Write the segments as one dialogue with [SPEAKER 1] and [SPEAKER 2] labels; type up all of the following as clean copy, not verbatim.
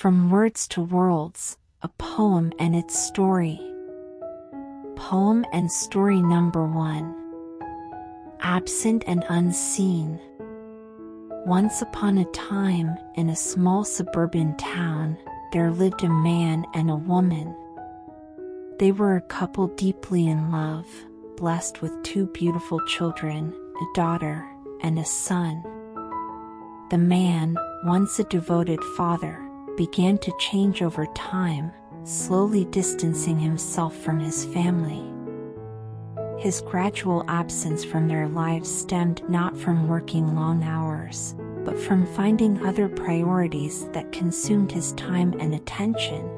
[SPEAKER 1] From Words to Worlds, a poem and its story. Poem and story number 1. Absent and unseen. Once upon a time, in a small suburban town, there lived a man and a woman. They were a couple deeply in love, blessed with 2 beautiful children, a daughter and a son. The man, once a devoted father, began to change over time, slowly distancing himself from his family. His gradual absence from their lives stemmed not from working long hours, but from finding other priorities that consumed his time and attention.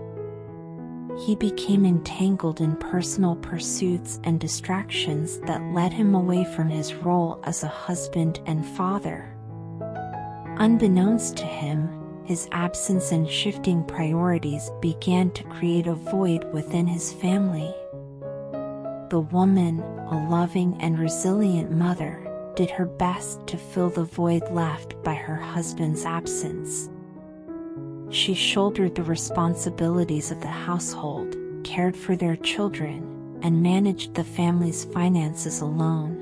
[SPEAKER 1] He became entangled in personal pursuits and distractions that led him away from his role as a husband and father. Unbeknownst to him, his absence and shifting priorities began to create a void within his family. The woman, a loving and resilient mother, did her best to fill the void left by her husband's absence. She shouldered the responsibilities of the household, cared for their children, and managed the family's finances alone.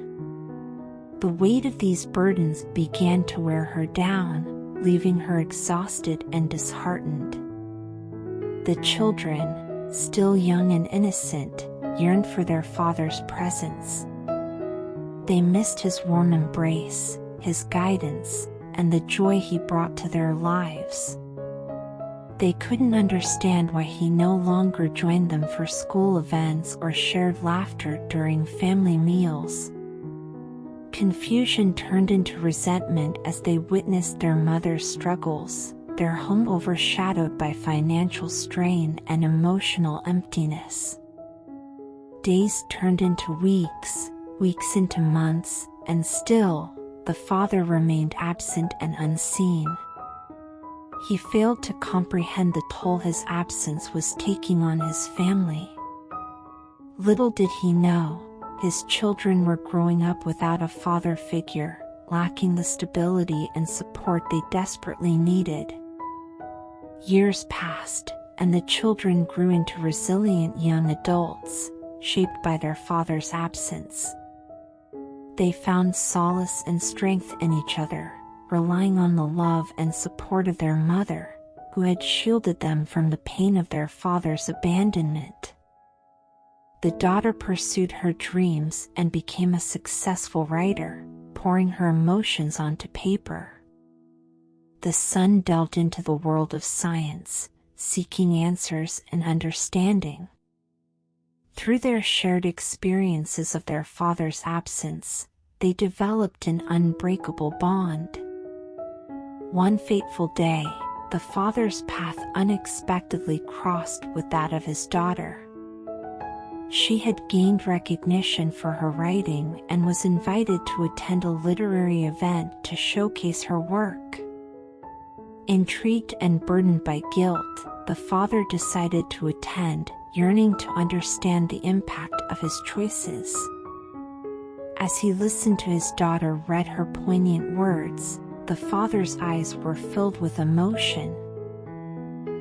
[SPEAKER 1] The weight of these burdens began to wear her down, leaving her exhausted and disheartened. The children, still young and innocent, yearned for their father's presence. They missed his warm embrace, his guidance, and the joy he brought to their lives. They couldn't understand why he no longer joined them for school events or shared laughter during family meals. Confusion turned into resentment as they witnessed their mother's struggles, their home overshadowed by financial strain and emotional emptiness. Days turned into weeks, weeks into months, and still, the father remained absent and unseen. He failed to comprehend the toll his absence was taking on his family. Little did he know, his children were growing up without a father figure, lacking the stability and support they desperately needed. Years passed, and the children grew into resilient young adults, shaped by their father's absence. They found solace and strength in each other, relying on the love and support of their mother, who had shielded them from the pain of their father's abandonment. The daughter pursued her dreams and became a successful writer, pouring her emotions onto paper. The son delved into the world of science, seeking answers and understanding. Through their shared experiences of their father's absence, they developed an unbreakable bond. One fateful day, the father's path unexpectedly crossed with that of his daughter. She had gained recognition for her writing and was invited to attend a literary event to showcase her work. Intrigued and burdened by guilt, the father decided to attend, yearning to understand the impact of his choices. As he listened to his daughter read her poignant words, the father's eyes were filled with emotion.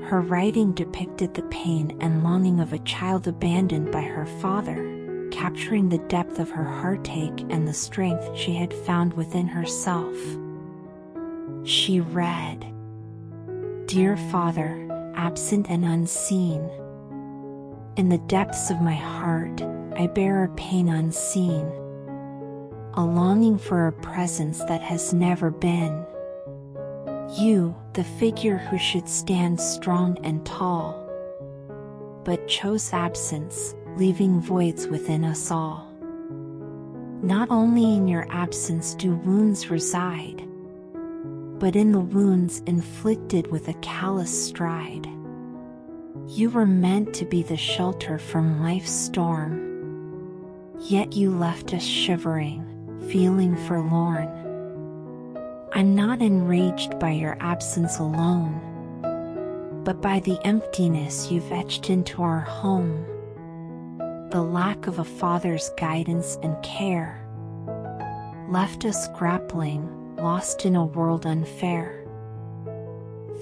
[SPEAKER 1] Her writing depicted the pain and longing of a child abandoned by her father, capturing the depth of her heartache and the strength she had found within herself. She read, "Dear Father, absent and unseen. In the depths of my heart, I bear a pain unseen, a longing for a presence that has never been. You, the figure who should stand strong and tall, but chose absence, leaving voids within us all. Not only in your absence do wounds reside, but in the wounds inflicted with a callous stride. You were meant to be the shelter from life's storm, yet you left us shivering, feeling forlorn. I'm not enraged by your absence alone, but by the emptiness you've etched into our home. The lack of a father's guidance and care left us grappling, lost in a world unfair.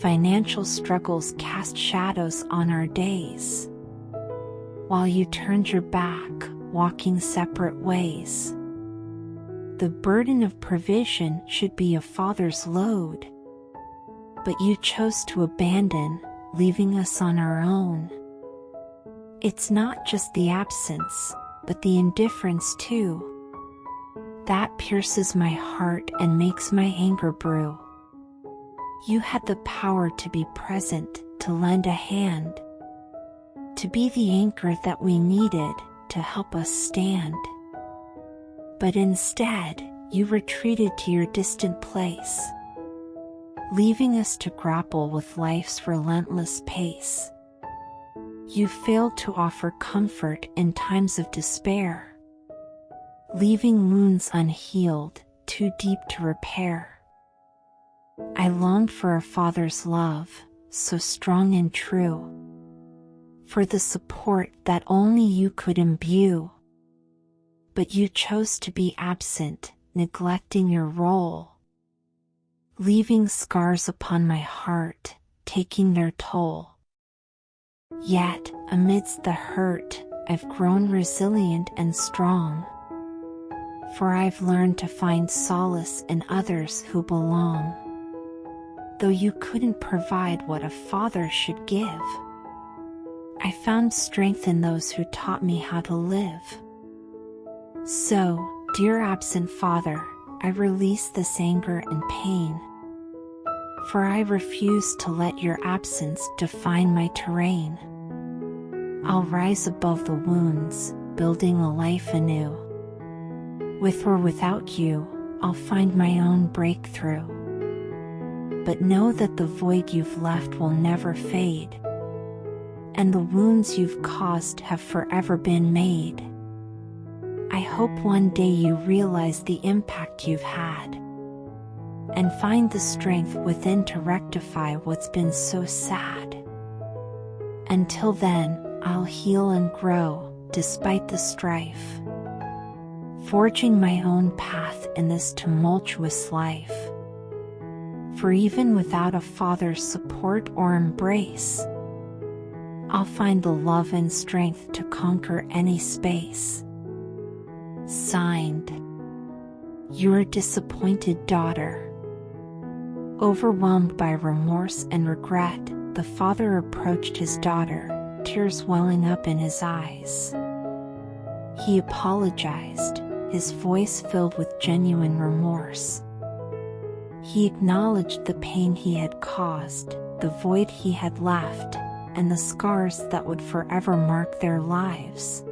[SPEAKER 1] Financial struggles cast shadows on our days. While you turned your back, walking separate ways. The burden of provision should be a father's load. But you chose to abandon, leaving us on our own. It's not just the absence, but the indifference too. That pierces my heart and makes my anger brew. You had the power to be present, to lend a hand, to be the anchor that we needed to help us stand. But instead, you retreated to your distant place, leaving us to grapple with life's relentless pace. You failed to offer comfort in times of despair, leaving wounds unhealed, too deep to repair. I longed for a father's love, so strong and true, for the support that only you could imbue. But you chose to be absent, neglecting your role, leaving scars upon my heart, taking their toll. Yet, amidst the hurt, I've grown resilient and strong, for I've learned to find solace in others who belong. Though you couldn't provide what a father should give, I found strength in those who taught me how to live. So, dear absent father, I release this anger and pain, for I refuse to let your absence define my terrain. I'll rise above the wounds, building a life anew. With or without you, I'll find my own breakthrough. But know that the void you've left will never fade, and the wounds you've caused have forever been made. I hope one day you realize the impact you've had, and find the strength within to rectify what's been so sad. Until then, I'll heal and grow, despite the strife, forging my own path in this tumultuous life. For even without a father's support or embrace, I'll find the love and strength to conquer any space. Signed, your disappointed daughter. Overwhelmed by remorse and regret, the father approached his daughter, tears welling up in his eyes. He apologized, his voice filled with genuine remorse. He acknowledged the pain he had caused, the void he had left, and the scars that would forever mark their lives.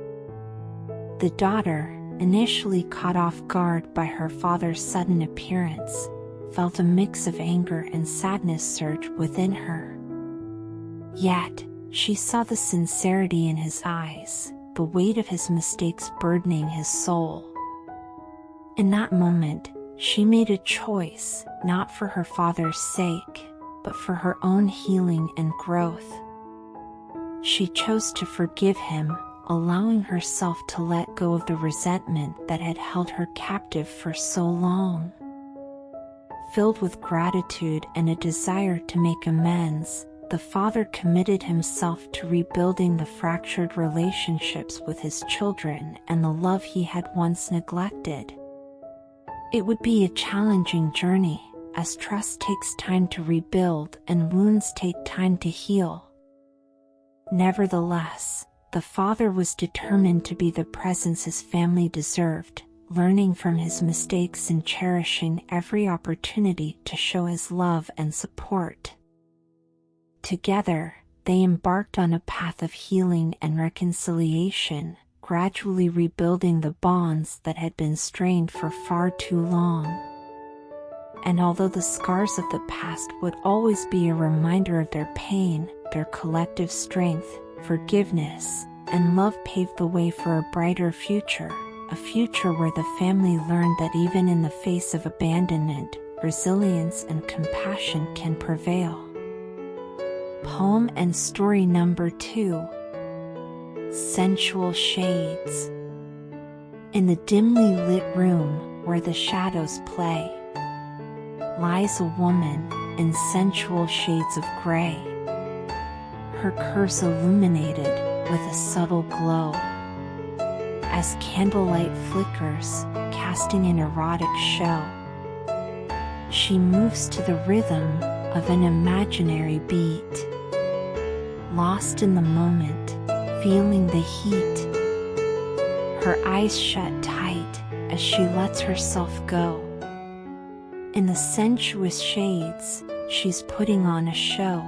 [SPEAKER 1] The daughter, initially caught off guard by her father's sudden appearance, felt a mix of anger and sadness surge within her. Yet, she saw the sincerity in his eyes, the weight of his mistakes burdening his soul. In that moment, she made a choice, not for her father's sake, but for her own healing and growth. She chose to forgive him, allowing herself to let go of the resentment that had held her captive for so long. Filled with gratitude and a desire to make amends, the father committed himself to rebuilding the fractured relationships with his children and the love he had once neglected. It would be a challenging journey, as trust takes time to rebuild and wounds take time to heal. Nevertheless, the father was determined to be the presence his family deserved, learning from his mistakes and cherishing every opportunity to show his love and support. Together, they embarked on a path of healing and reconciliation, gradually rebuilding the bonds that had been strained for far too long. And although the scars of the past would always be a reminder of their pain, their collective strength, forgiveness, and love paved the way for a brighter future, a future where the family learned that even in the face of abandonment, resilience and compassion can prevail. Poem and story number 2. Sensual Shades. In the dimly lit room, where the shadows play, lies a woman, in sensual shades of gray, her curves illuminated with a subtle glow. As candlelight flickers, casting an erotic show, she moves to the rhythm of an imaginary beat, lost in the moment, feeling the heat. Her eyes shut tight as she lets herself go. In the sensuous shades, she's putting on a show.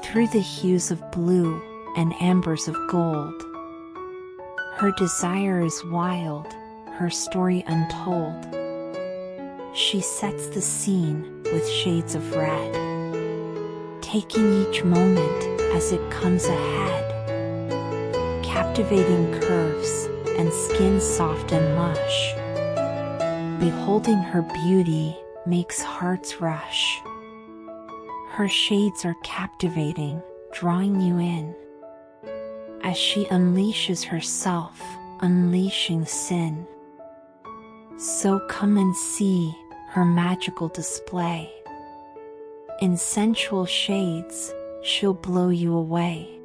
[SPEAKER 1] Through the hues of blue and ambers of gold, her desire is wild, her story untold. She sets the scene with shades of red, taking each moment as it comes ahead. Captivating curves and skin soft and lush, beholding her beauty makes hearts rush. Her shades are captivating, drawing you in, as she unleashes herself, unleashing sin. So come and see her magical display. In sensual shades, she'll blow you away.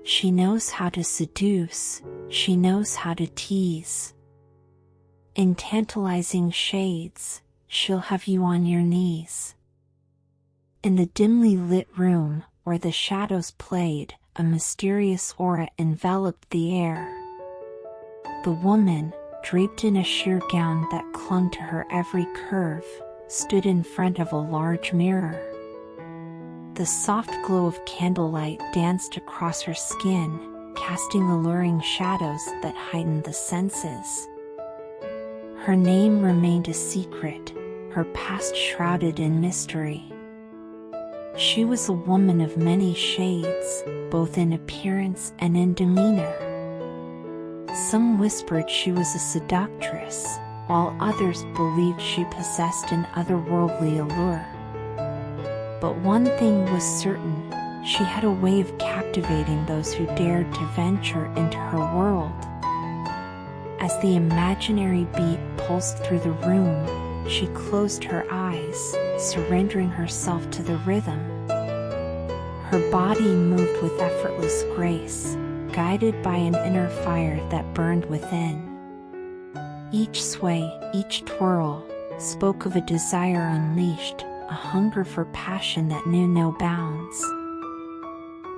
[SPEAKER 1] She knows how to seduce, she knows how to tease. In tantalizing shades, she'll have you on your knees. In the dimly lit room, where the shadows played, a mysterious aura enveloped the air. The woman, draped in a sheer gown that clung to her every curve, stood in front of a large mirror. The soft glow of candlelight danced across her skin, casting alluring shadows that heightened the senses. Her name remained a secret, her past shrouded in mystery. She was a woman of many shades, both in appearance and in demeanor. Some whispered she was a seductress, while others believed she possessed an otherworldly allure. But one thing was certain, she had a way of captivating those who dared to venture into her world. As the imaginary beat pulsed through the room, she closed her eyes, surrendering herself to the rhythm. Her body moved with effortless grace, guided by an inner fire that burned within. Each sway, each twirl, spoke of a desire unleashed, a hunger for passion that knew no bounds.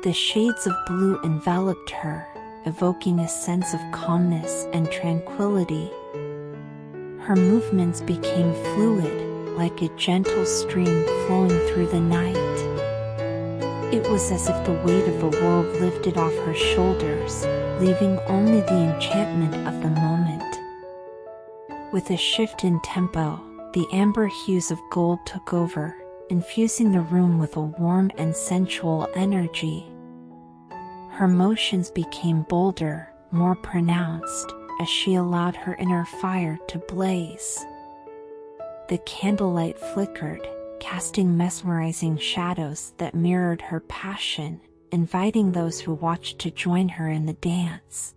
[SPEAKER 1] The shades of blue enveloped her, evoking a sense of calmness and tranquility. Her movements became fluid, like a gentle stream flowing through the night. It was as if the weight of the world lifted off her shoulders, leaving only the enchantment of the moment. With a shift in tempo, the amber hues of gold took over, infusing the room with a warm and sensual energy. Her motions became bolder, more pronounced, as she allowed her inner fire to blaze. The candlelight flickered, casting mesmerizing shadows that mirrored her passion, inviting those who watched to join her in the dance.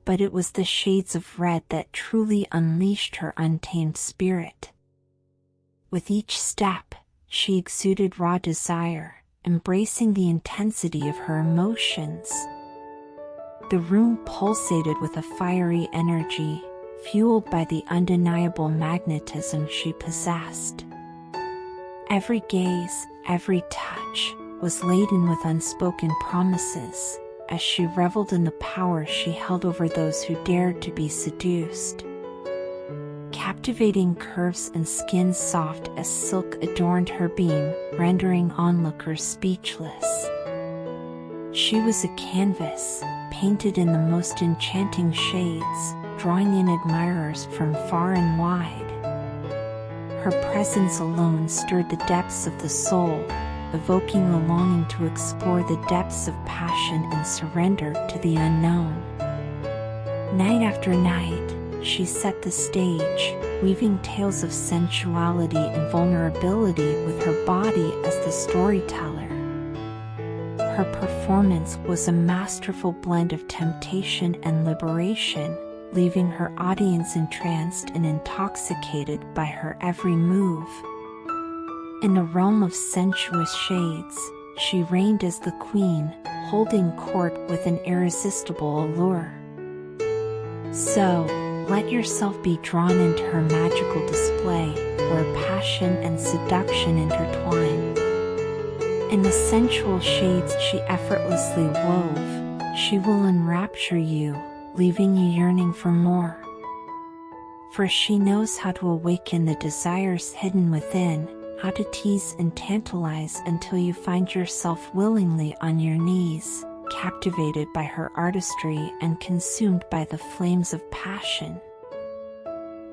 [SPEAKER 1] But it was the shades of red that truly unleashed her untamed spirit. With each step, she exuded raw desire, embracing the intensity of her emotions. The room pulsated with a fiery energy, fueled by the undeniable magnetism she possessed. Every gaze, every touch, was laden with unspoken promises, as she reveled in the power she held over those who dared to be seduced. Captivating curves and skin soft as silk adorned her beam, rendering onlookers speechless. She was a canvas, painted in the most enchanting shades, drawing in admirers from far and wide. Her presence alone stirred the depths of the soul, evoking a longing to explore the depths of passion and surrender to the unknown. Night after night, she set the stage, weaving tales of sensuality and vulnerability with her body as the storyteller. Her performance was a masterful blend of temptation and liberation, leaving her audience entranced and intoxicated by her every move. In the realm of sensual shades, she reigned as the queen, holding court with an irresistible allure. So, let yourself be drawn into her magical display, where passion and seduction intertwine. In the sensual shades she effortlessly wove, she will enrapture you, leaving you yearning for more. For she knows how to awaken the desires hidden within, how to tease and tantalize until you find yourself willingly on your knees, captivated by her artistry and consumed by the flames of passion.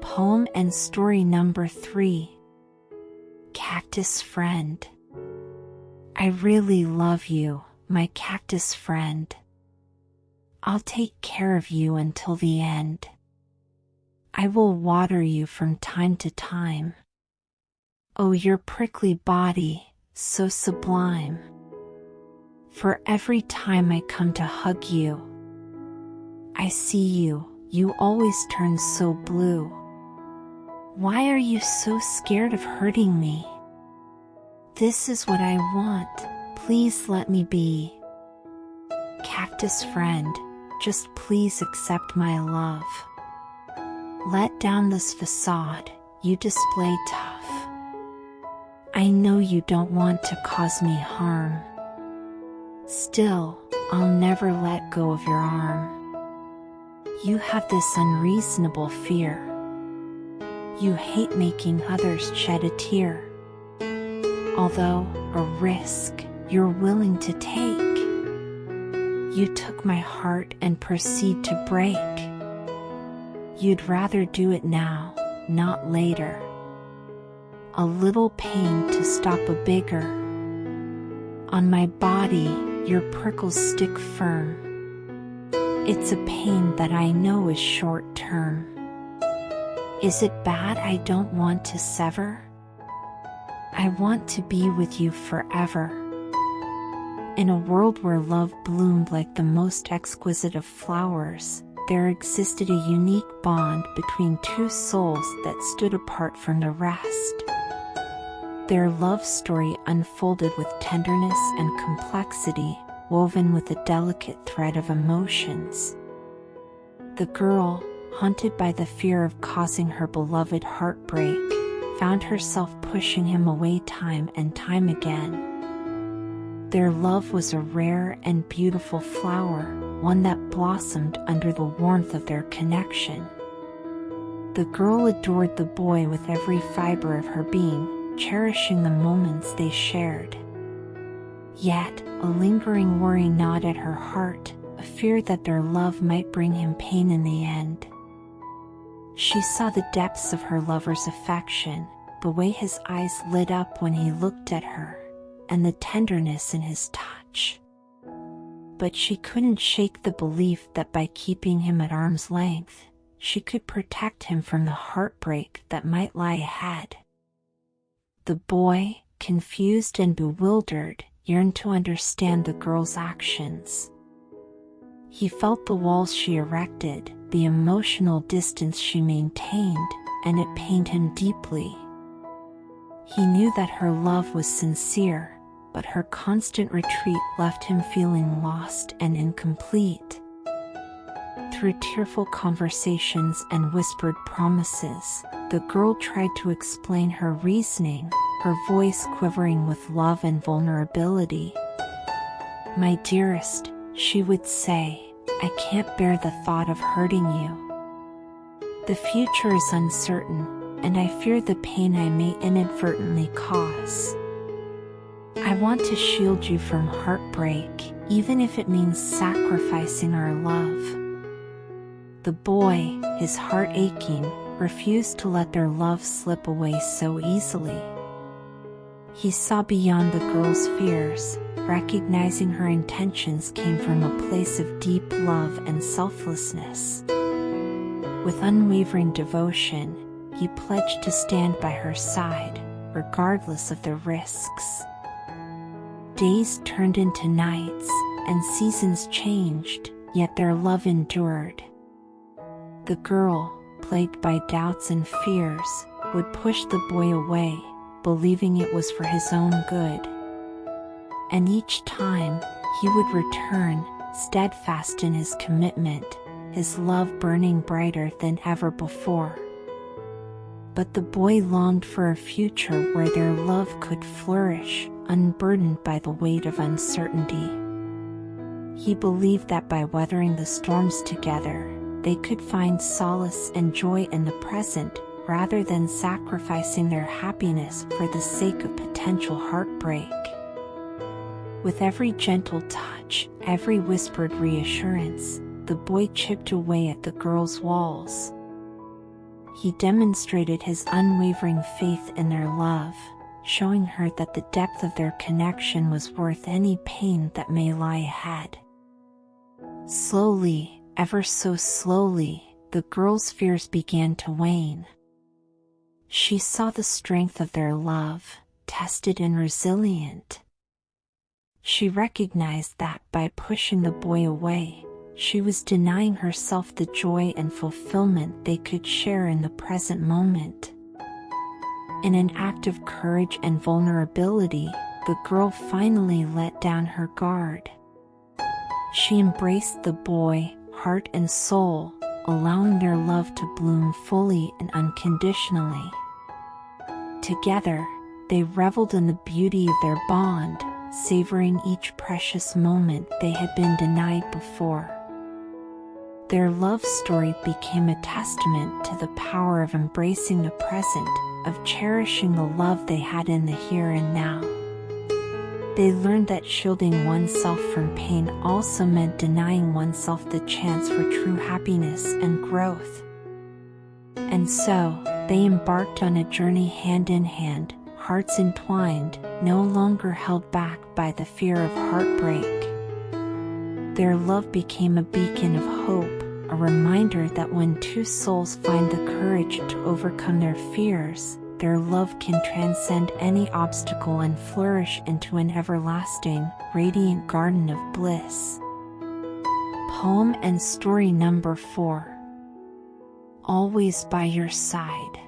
[SPEAKER 1] Poem and story number 3. Cactus Friend. I really love you, my cactus friend. I'll take care of you until the end. I will water you from time to time. Oh, your prickly body, so sublime. For every time I come to hug you, I see you, you always turn so blue. Why are you so scared of hurting me? This is what I want, please let me be. Cactus friend, just please accept my love. Let down this facade, you display tough. I know you don't want to cause me harm. Still, I'll never let go of your arm. You have this unreasonable fear. You hate making others shed a tear. Although, a risk, you're willing to take. You took my heart and proceed to break. You'd rather do it now, not later. A little pain to stop a bigger. On my body, your prickles stick firm. It's a pain that I know is short term. Is it bad I don't want to sever? I want to be with you forever. In a world where love bloomed like the most exquisite of flowers, there existed a unique bond between two souls that stood apart from the rest. Their love story unfolded with tenderness and complexity, woven with a delicate thread of emotions. The girl, haunted by the fear of causing her beloved heartbreak, found herself pushing him away time and time again. Their love was a rare and beautiful flower, one that blossomed under the warmth of their connection. The girl adored the boy with every fiber of her being, cherishing the moments they shared. Yet, a lingering worry gnawed at her heart, a fear that their love might bring him pain in the end. She saw the depths of her lover's affection, the way his eyes lit up when he looked at her, and the tenderness in his touch. But she couldn't shake the belief that by keeping him at arm's length, she could protect him from the heartbreak that might lie ahead. The boy, confused and bewildered, yearned to understand the girl's actions. He felt the walls she erected, the emotional distance she maintained, and it pained him deeply. He knew that her love was sincere, but her constant retreat left him feeling lost and incomplete. Through tearful conversations and whispered promises, the girl tried to explain her reasoning, her voice quivering with love and vulnerability. "My dearest," she would say, "I can't bear the thought of hurting you. The future is uncertain, and I fear the pain I may inadvertently cause. I want to shield you from heartbreak, even if it means sacrificing our love." The boy, his heart aching, refused to let their love slip away so easily. He saw beyond the girl's fears, recognizing her intentions came from a place of deep love and selflessness. With unwavering devotion, he pledged to stand by her side, regardless of the risks. Days turned into nights, and seasons changed, yet their love endured. The girl, plagued by doubts and fears, would push the boy away, believing it was for his own good. And each time, he would return, steadfast in his commitment, his love burning brighter than ever before. But the boy longed for a future where their love could flourish, unburdened by the weight of uncertainty. He believed that by weathering the storms together, they could find solace and joy in the present, rather than sacrificing their happiness for the sake of potential heartbreak. With every gentle touch, every whispered reassurance, the boy chipped away at the girl's walls. He demonstrated his unwavering faith in their love, showing her that the depth of their connection was worth any pain that may lie ahead. Slowly, ever so slowly, the girl's fears began to wane. She saw the strength of their love, tested and resilient. She recognized that by pushing the boy away, she was denying herself the joy and fulfillment they could share in the present moment. In an act of courage and vulnerability, the girl finally let down her guard. She embraced the boy, heart and soul, allowing their love to bloom fully and unconditionally. Together, they reveled in the beauty of their bond, savoring each precious moment they had been denied before. Their love story became a testament to the power of embracing the present, of cherishing the love they had in the here and now. They learned that shielding oneself from pain also meant denying oneself the chance for true happiness and growth. And so, they embarked on a journey hand in hand, hearts entwined, no longer held back by the fear of heartbreak. Their love became a beacon of hope, a reminder that when two souls find the courage to overcome their fears, their love can transcend any obstacle and flourish into an everlasting, radiant garden of bliss. Poem and story number 4. Always by your side.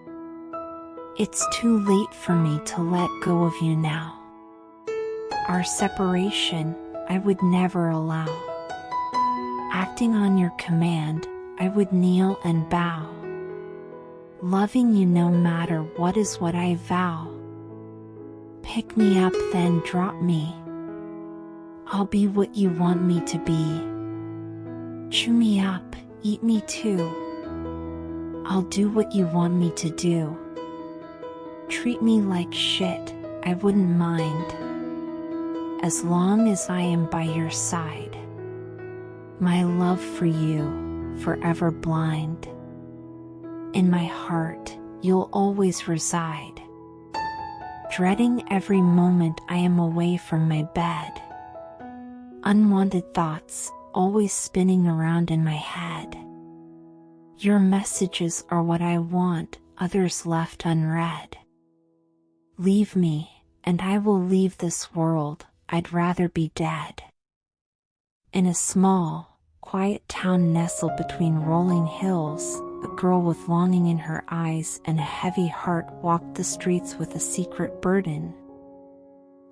[SPEAKER 1] It's too late for me to let go of you now. Our separation, I would never allow. Acting on your command, I would kneel and bow. Loving you no matter what is what I vow. Pick me up then drop me. I'll be what you want me to be. Chew me up, eat me too. I'll do what you want me to do. Treat me like shit, I wouldn't mind. As long as I am by your side. My love for you, forever blind. In my heart, you'll always reside. Dreading every moment I am away from my bed. Unwanted thoughts, always spinning around in my head. Your messages are what I want, others left unread. Leave me, and I will leave this world, I'd rather be dead. In a small, quiet town nestled between rolling hills, a girl with longing in her eyes and a heavy heart walked the streets with a secret burden.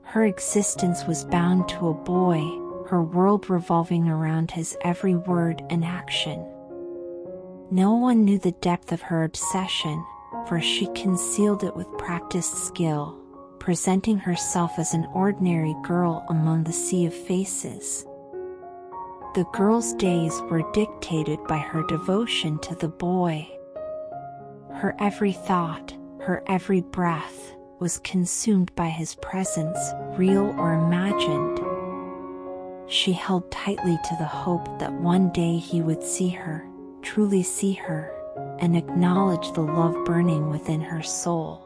[SPEAKER 1] Her existence was bound to a boy, her world revolving around his every word and action. No one knew the depth of her obsession, for she concealed it with practiced skill, presenting herself as an ordinary girl among the sea of faces. The girl's days were dictated by her devotion to the boy. Her every thought, her every breath, was consumed by his presence, real or imagined. She held tightly to the hope that one day he would see her, truly see her, and acknowledge the love burning within her soul.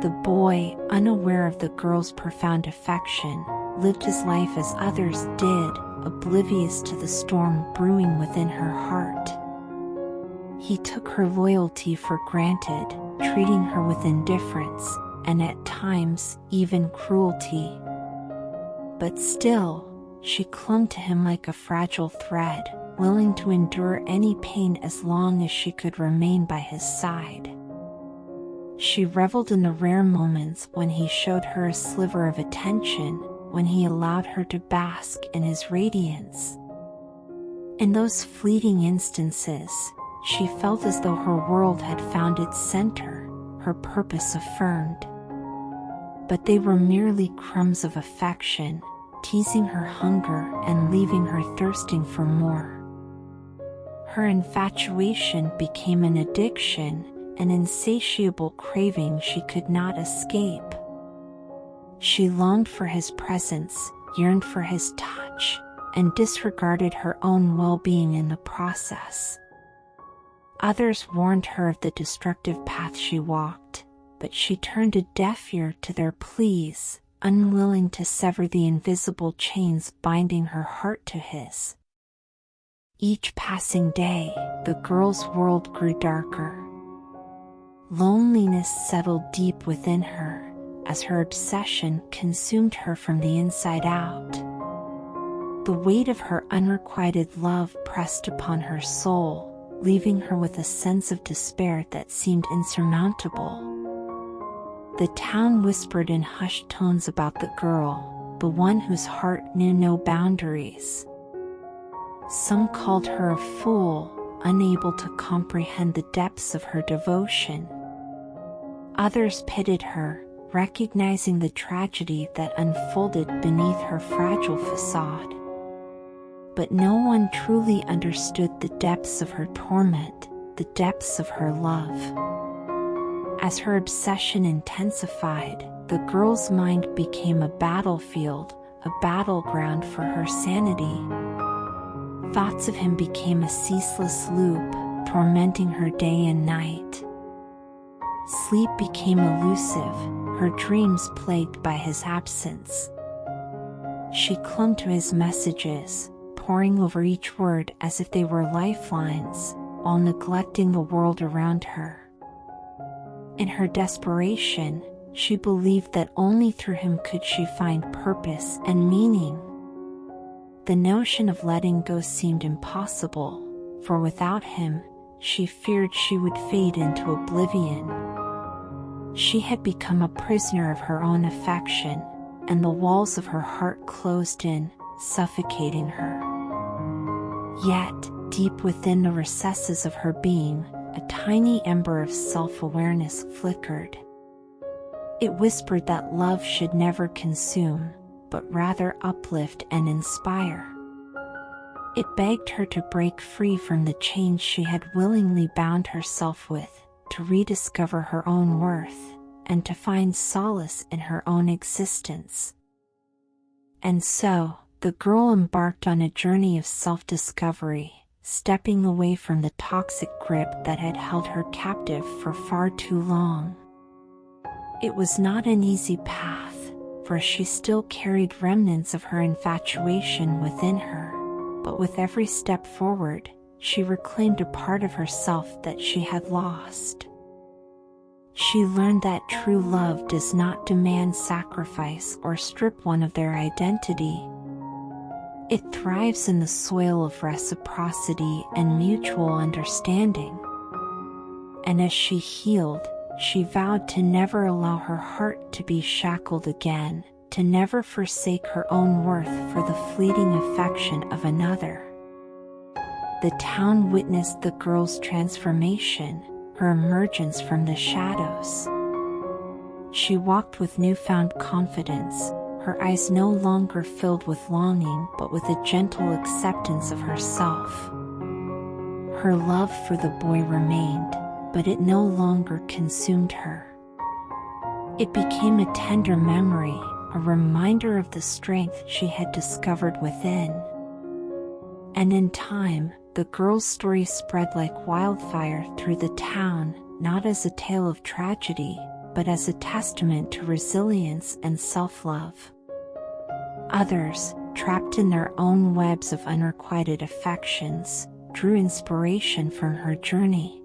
[SPEAKER 1] The boy, unaware of the girl's profound affection, lived his life as others did, oblivious to the storm brewing within her heart. He took her loyalty for granted, treating her with indifference, and at times, even cruelty. But still, she clung to him like a fragile thread, willing to endure any pain as long as she could remain by his side. She reveled in the rare moments when he showed her a sliver of attention, when he allowed her to bask in his radiance. In those fleeting instances, she felt as though her world had found its center, her purpose affirmed. But they were merely crumbs of affection, teasing her hunger and leaving her thirsting for more. Her infatuation became an addiction, an insatiable craving she could not escape. She longed for his presence, yearned for his touch, and disregarded her own well-being in the process. Others warned her of the destructive path she walked, but she turned a deaf ear to their pleas, unwilling to sever the invisible chains binding her heart to his. Each passing day, the girl's world grew darker. Loneliness settled deep within her, as her obsession consumed her from the inside out. The weight of her unrequited love pressed upon her soul, leaving her with a sense of despair that seemed insurmountable. The town whispered in hushed tones about the girl, the one whose heart knew no boundaries. Some called her a fool, unable to comprehend the depths of her devotion. Others pitied her, recognizing the tragedy that unfolded beneath her fragile facade. But no one truly understood the depths of her torment, the depths of her love. As her obsession intensified, the girl's mind became a battlefield, a battleground for her sanity. Thoughts of him became a ceaseless loop, tormenting her day and night. Sleep became elusive, her dreams plagued by his absence. She clung to his messages, poring over each word as if they were lifelines, while neglecting the world around her. In her desperation, she believed that only through him could she find purpose and meaning. The notion of letting go seemed impossible, for without him, she feared she would fade into oblivion. She had become a prisoner of her own affection, and the walls of her heart closed in, suffocating her. Yet, deep within the recesses of her being, a tiny ember of self-awareness flickered. It whispered that love should never consume, but rather uplift and inspire. It begged her to break free from the chains she had willingly bound herself with, to rediscover her own worth, and to find solace in her own existence. And so, the girl embarked on a journey of self-discovery, stepping away from the toxic grip that had held her captive for far too long. It was not an easy path, for she still carried remnants of her infatuation within her, but with every step forward, she reclaimed a part of herself that she had lost. She learned that true love does not demand sacrifice or strip one of their identity. It thrives in the soil of reciprocity and mutual understanding. And as she healed, she vowed to never allow her heart to be shackled again, to never forsake her own worth for the fleeting affection of another. The town witnessed the girl's transformation, her emergence from the shadows. She walked with newfound confidence, her eyes no longer filled with longing but with a gentle acceptance of herself. Her love for the boy remained, but it no longer consumed her. It became a tender memory, a reminder of the strength she had discovered within. And in time, the girl's story spread like wildfire through the town, not as a tale of tragedy, but as a testament to resilience and self-love. Others, trapped in their own webs of unrequited affections, drew inspiration from her journey.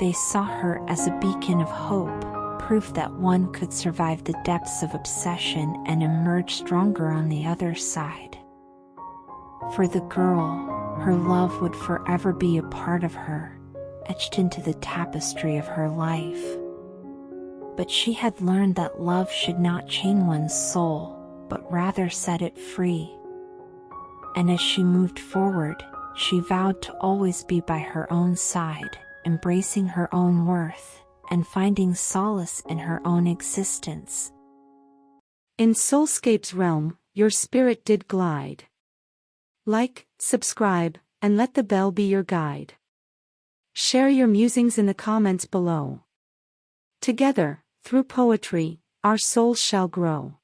[SPEAKER 1] They saw her as a beacon of hope, proof that one could survive the depths of obsession and emerge stronger on the other side. For the girl, her love would forever be a part of her, etched into the tapestry of her life. But she had learned that love should not chain one's soul, but rather set it free. And as she moved forward, she vowed to always be by her own side, embracing her own worth, and finding solace in her own existence.
[SPEAKER 2] In Soulscape's realm, your spirit did glide. Like, subscribe, and let the bell be your guide. Share your musings in the comments below. Together, through poetry, our souls shall grow.